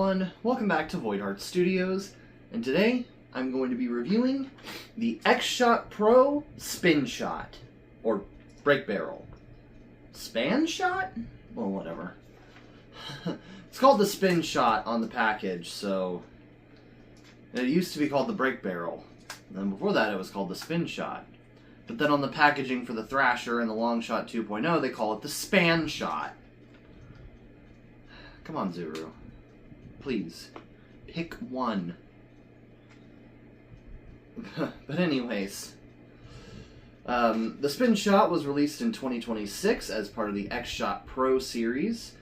everyone, welcome back to Voidheart Studios, and today I'm going to be reviewing the X-Shot Pro Spinshot, or Brake Barrel. Spanshot? Well, whatever. It's called the Spinshot on the package, so it used to be called the Brake Barrel. And then before that it was called the Spinshot. But then on the packaging for the Thrasher and the Longshot 2.0 they call it the Spanshot. Come on, Zuru. Please. Pick one. But anyways. The Spinshot was released in 2026 as part of the X-Shot Pro series.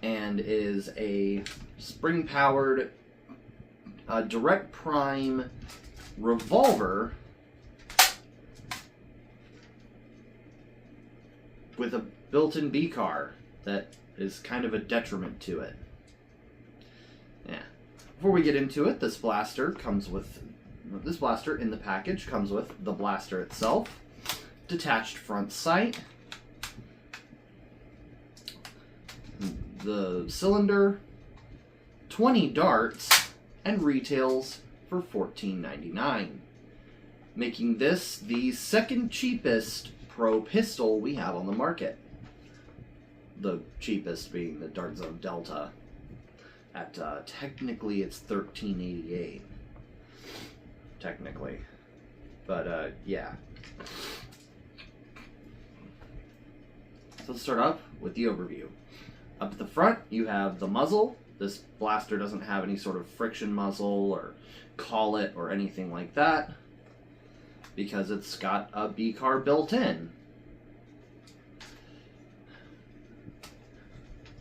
And is a spring-powered direct prime revolver with a built-in B-car that is kind of a detriment to it. Yeah. Before we get into it, this blaster in the package comes with the blaster itself, detached front sight, the cylinder, 20 darts, and retails for $14.99, making this the second cheapest Pro pistol we have on the market. The cheapest being the Dart Zone Delta at technically it's $13.88. Technically, but yeah. So let's start up with the overview. Up at the front, you have the muzzle. This blaster doesn't have any sort of friction muzzle or collet or anything like that, because it's got a B-car built in.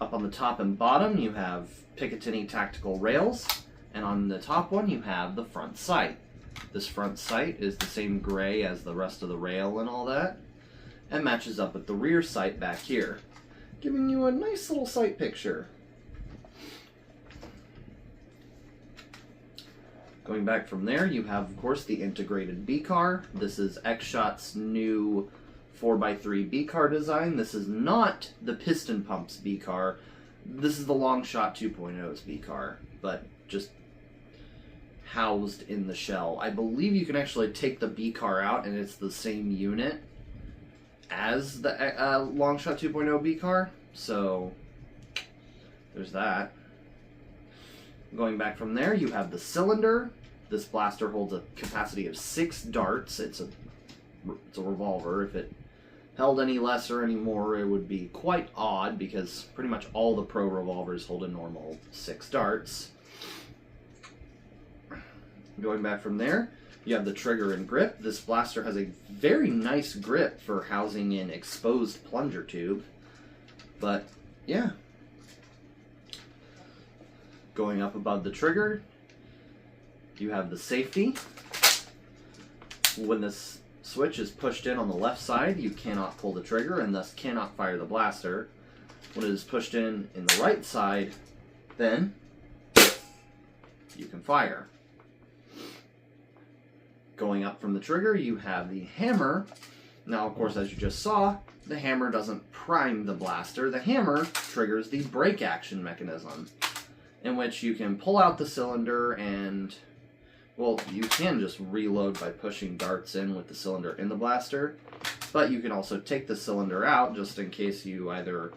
Up on the top and bottom you have Picatinny tactical rails, and on the top one you have the front sight. This front sight is the same gray as the rest of the rail and all that, and matches up with the rear sight back here, giving you a nice little sight picture. Going back from there, you have, of course, the integrated B-car. This is X-Shot's new 4x3 B-car design. This is not the piston pumps B-car. This is the Longshot 2.0's B-car, but just housed in the shell. I believe you can actually take the B-car out and it's the same unit as the Longshot 2.0 B-car, so there's that. Going back from there, you have the cylinder. This blaster holds a capacity of 6 darts. It's a revolver. If it held any less or any more, it would be quite odd, because pretty much all the Pro revolvers hold a normal 6 darts. Going back from there, you have the trigger and grip. This blaster has a very nice grip for housing an exposed plunger tube. But, yeah. Going up above the trigger, you have the safety. When this switch is pushed in on the left side, you cannot pull the trigger and thus cannot fire the blaster. When it is pushed in the right side, then you can fire. Going up from the trigger, you have the hammer. Now, of course, as you just saw, the hammer doesn't prime the blaster. The hammer triggers the brake action mechanism, in which you can pull out the cylinder and, well, you can just reload by pushing darts in with the cylinder in the blaster, but you can also take the cylinder out just in case you either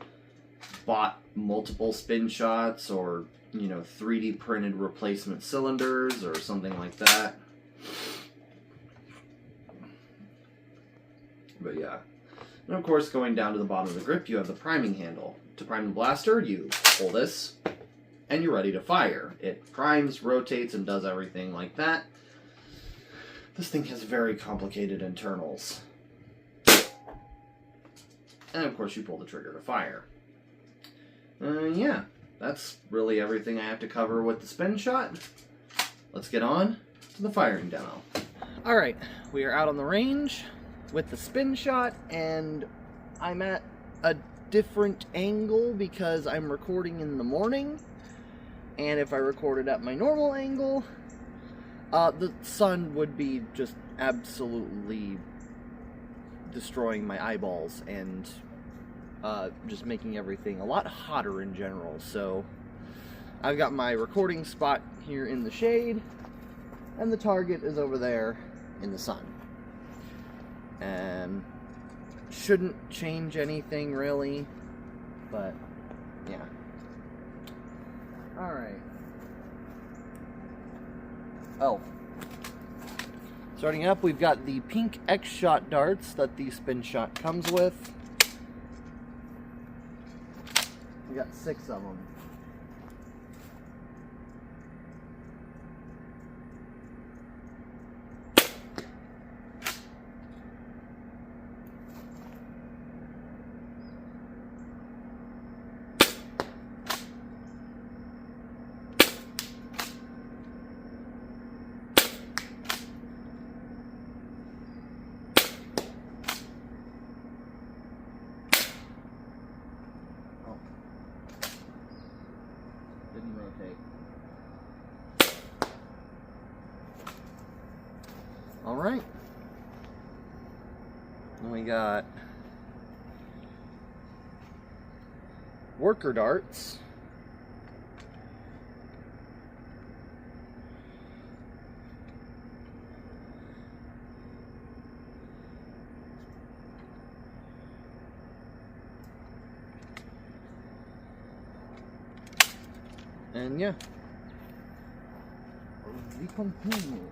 bought multiple spin shots or, 3D printed replacement cylinders or something like that. But yeah. And of course, going down to the bottom of the grip, you have the priming handle. To prime the blaster, you pull this, and you're ready to fire. It primes, rotates, and does everything like that. This thing has very complicated internals. And of course you pull the trigger to fire. Yeah, that's really everything I have to cover with the Spinshot. Let's get on to the firing demo. Alright, we are out on the range with the Spinshot, and I'm at a different angle because I'm recording in the morning. And if I recorded at my normal angle, the sun would be just absolutely destroying my eyeballs and just making everything a lot hotter in general. So I've got my recording spot here in the shade, and the target is over there in the sun. And shouldn't change anything really, but yeah. Alright. Oh. Starting up, we've got the pink X-Shot darts that the Spinshot comes with. We got 6 of them. Didn't rotate. Alright. Then we got worker darts. And yeah, we continue.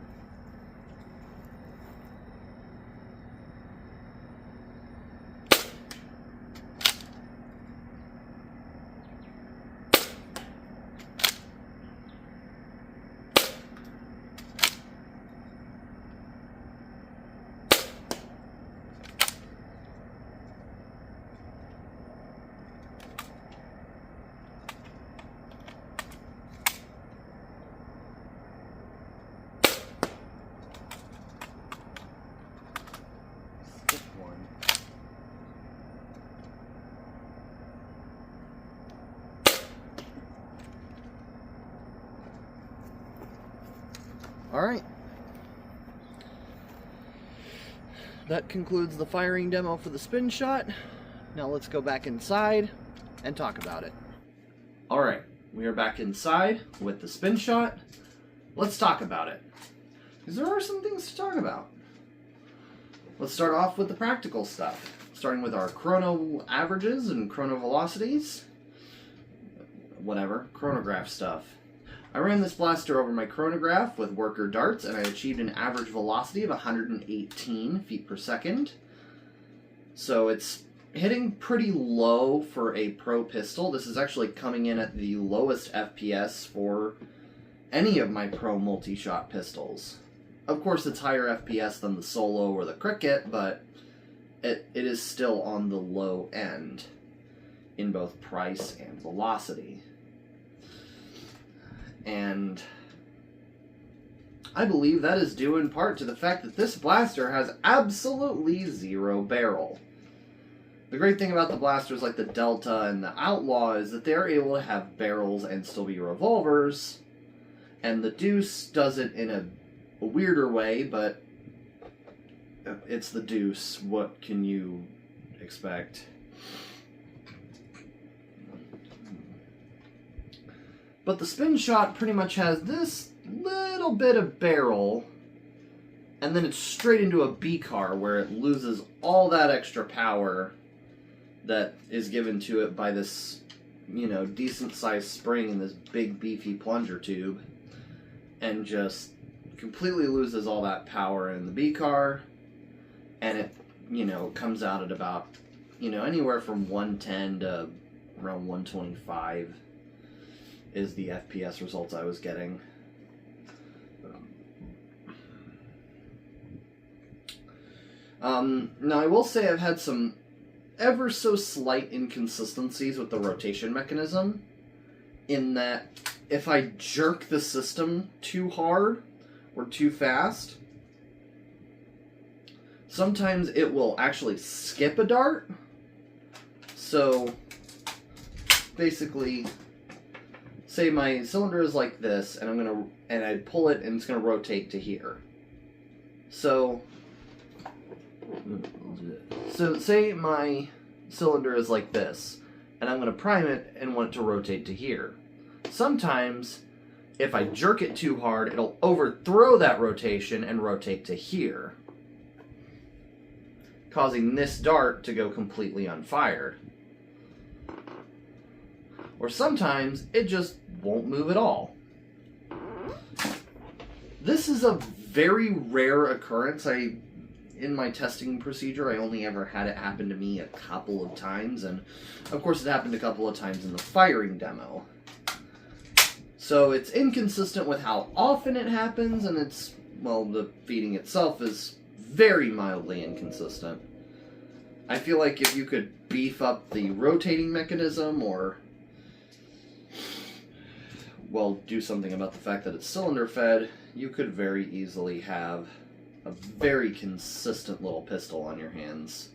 Alright. That concludes the firing demo for the Spinshot. Now let's go back inside and talk about it. Alright, we are back inside with the Spinshot. Let's talk about it, because there are some things to talk about. Let's start off with the practical stuff, starting with our chrono averages and chrono velocities. Whatever, chronograph stuff. I ran this blaster over my chronograph with worker darts, and I achieved an average velocity of 118 feet per second. So it's hitting pretty low for a pro pistol. This is actually coming in at the lowest FPS for any of my pro multi-shot pistols. Of course, it's higher FPS than the Solo or the Cricket, but it is still on the low end in both price and velocity. And I believe that is due in part to the fact that this blaster has absolutely zero barrel. The great thing about the blasters like the Delta and the Outlaw is that they're able to have barrels and still be revolvers, and the Deuce does it in a weirder way, but it's the Deuce. What can you expect? But the Spinshot pretty much has this little bit of barrel, and then it's straight into a B-car where it loses all that extra power that is given to it by this, you know, decent-sized spring in this big beefy plunger tube, and just completely loses all that power in the B-car, and it, you know, comes out at about, you know, anywhere from 110 to around 125 is the FPS results I was getting. Now I will say I've had some ever so slight inconsistencies with the rotation mechanism, in that if I jerk the system too hard or too fast, sometimes it will actually skip a dart. So basically, say my cylinder is like this, and I pull it and it's gonna rotate to here. So say my cylinder is like this, and I'm gonna prime it and want it to rotate to here. Sometimes, if I jerk it too hard, it'll overthrow that rotation and rotate to here, causing this dart to go completely unfired. Or sometimes it just won't move at all. This is a very rare occurrence. In my testing procedure, I only ever had it happen to me a couple of times, and of course it happened a couple of times in the firing demo. So it's inconsistent with how often it happens, and it's, well, the feeding itself is very mildly inconsistent. I feel like if you could beef up the rotating mechanism, or, well, do something about the fact that it's cylinder fed, you could very easily have a very consistent little pistol on your hands.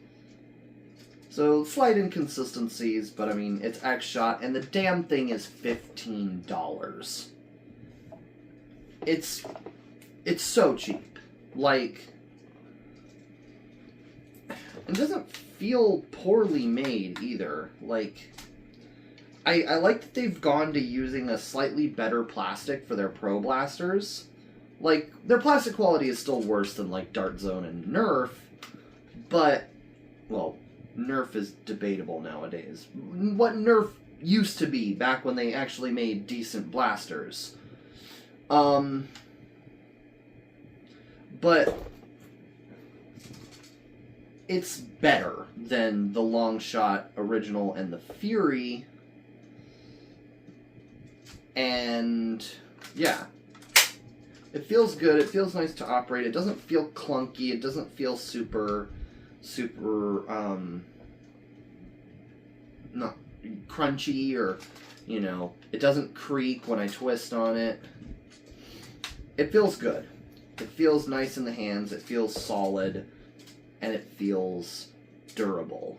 So, slight inconsistencies, but I mean, it's X-Shot, and the damn thing is $15. It's so cheap. Like, it doesn't feel poorly made, either. Like, I like that they've gone to using a slightly better plastic for their Pro Blasters. Like, their plastic quality is still worse than, like, Dart Zone and Nerf, but, well, Nerf is debatable nowadays. What Nerf used to be back when they actually made decent blasters. But it's better than the Longshot original and the Fury, and, yeah. It feels good, it feels nice to operate, it doesn't feel clunky, it doesn't feel super, not crunchy, or, you know, it doesn't creak when I twist on it. It feels good. It feels nice in the hands, it feels solid, and it feels durable.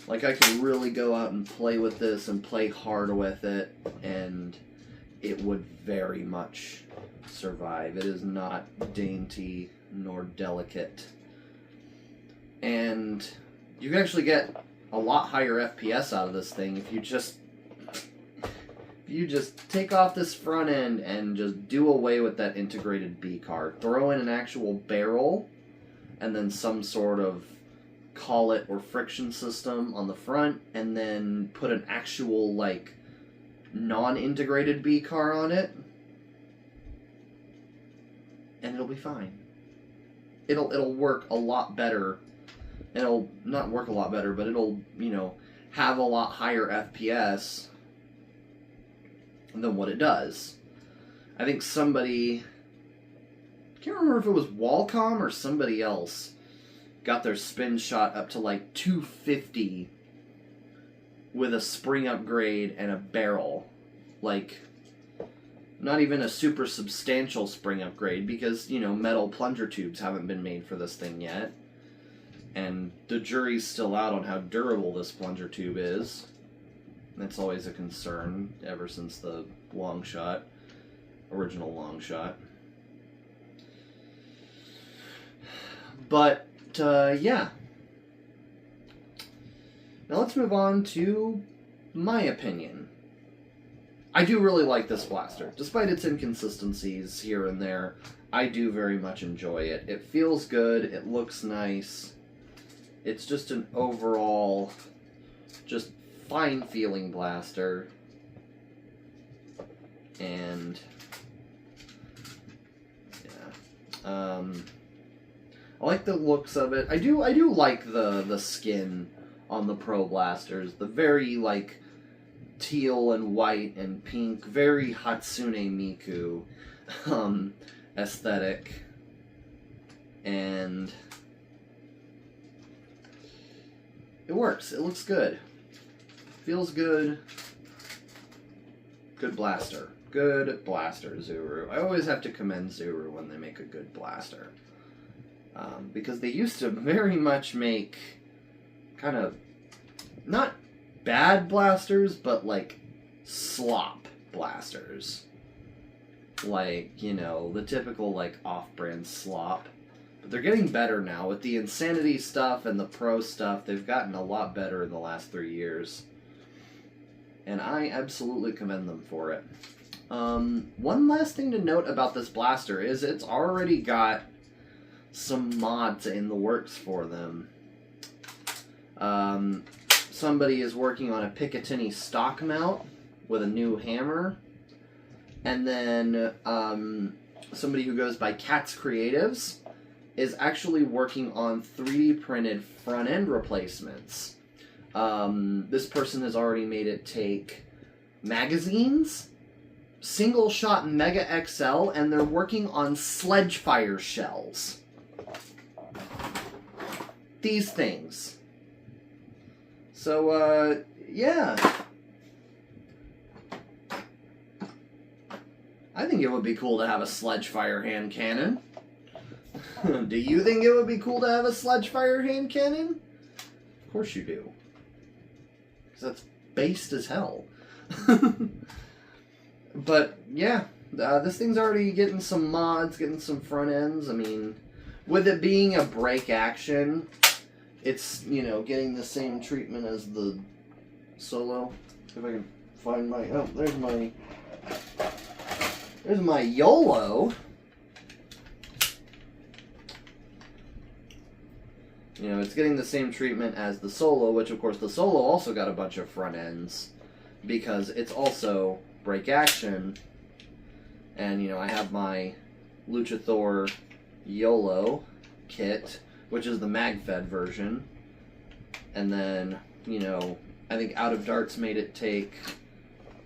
Like, I could really go out and play with this and play hard with it, and it would very much survive. It is not dainty nor delicate. And you can actually get a lot higher FPS out of this thing if you just take off this front end and just do away with that integrated B card. Throw in an actual barrel and then some sort of collet or friction system on the front, and then put an actual, like, non-integrated B car on it, and it'll be fine. It'll work a lot better. It'll not work a lot better, but it'll, you know, have a lot higher FPS than what it does. I think somebody, I can't remember if it was Wallcom or somebody else, got their Spinshot up to like 250 with a spring upgrade and a barrel. Like, not even a super substantial spring upgrade, because, you know, metal plunger tubes haven't been made for this thing yet. And the jury's still out on how durable this plunger tube is. That's always a concern ever since the Longshot, original Longshot. But, yeah. Now let's move on to my opinion. I do really like this blaster. Despite its inconsistencies here and there, I do very much enjoy it. It feels good, it looks nice. It's just an overall, just fine-feeling blaster. And, yeah. I like the looks of it. I do like the skin on the Pro Blasters. The very, like, teal and white and pink, very Hatsune Miku aesthetic. And it works. It looks good. Feels good. Good blaster. Good blaster, Zuru. I always have to commend Zuru when they make a good blaster. Because they used to very much make kind of, not bad blasters, but like slop blasters. Like, you know, the typical like off-brand slop. But they're getting better now. With the Insanity stuff and the Pro stuff, they've gotten a lot better in the last 3 years. and I absolutely commend them for it. One last thing to note about this blaster is it's already got some mods in the works for them. Somebody is working on a Picatinny stock mount with a new hammer. And then somebody who goes by Cat's Creatives is actually working on 3D printed front end replacements. This person has already made it take magazines, single shot Mega XL, and they're working on sledge fire shells. These things. So, yeah. I think it would be cool to have a sledge fire hand cannon. Do you think it would be cool to have a sledge fire hand cannon? Of course you do. Because that's based as hell. But, yeah. This thing's already getting some mods, getting some front ends. I mean, with it being a break action, it's, you know, getting the same treatment as the Solo. If I can find my... Oh, there's my YOLO. You know, it's getting the same treatment as the Solo, which, of course, the Solo also got a bunch of front ends because it's also break action. And, you know, I have my Luchathor YOLO kit, which is the mag-fed version. And then, you know, I think Out of Darts made it take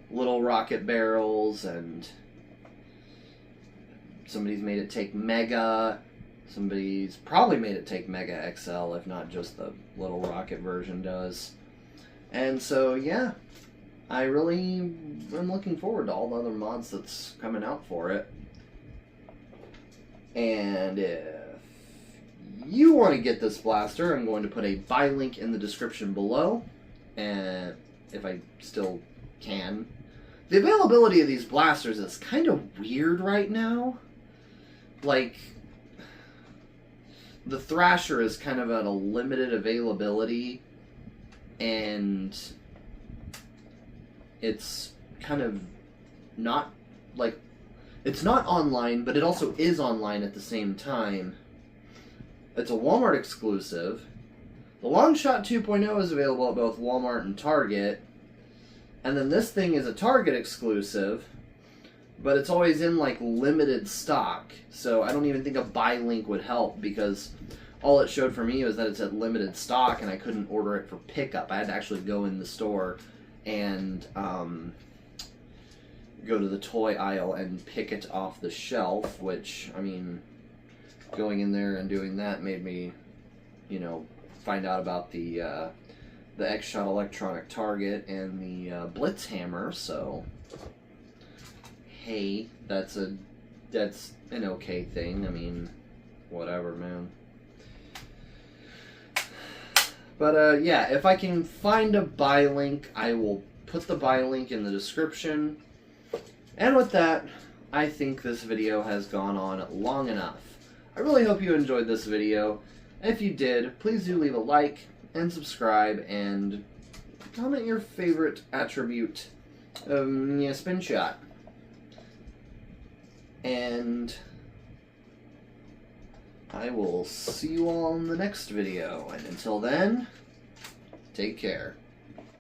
little rocket barrels, and somebody's made it take Mega. Somebody's probably made it take Mega XL, if not just the little rocket version does. And so, yeah, I really am looking forward to all the other mods that's coming out for it. And if you want to get this blaster, I'm going to put a buy link in the description below, and if I still can. The availability of these blasters is kind of weird right now. Like, the Thrasher is kind of at a limited availability, and it's kind of not, like, it's not online, but it also is online at the same time. It's a Walmart exclusive. The Longshot 2.0 is available at both Walmart and Target. And then this thing is a Target exclusive, but it's always in, like, limited stock. So I don't even think a buy link would help, because all it showed for me was that it's at limited stock, and I couldn't order it for pickup. I had to actually go in the store and go to the toy aisle and pick it off the shelf, which, I mean, going in there and doing that made me, you know, find out about the X-Shot electronic target and the Blitz hammer, so hey, that's an okay thing. I mean, whatever, man. But yeah, if I can find a buy link, I will put the buy link in the description. And with that, I think this video has gone on long enough. I really hope you enjoyed this video. If you did, please do leave a like and subscribe and comment your favorite attribute of Spinshot. And I will see you all in the next video. And until then, take care.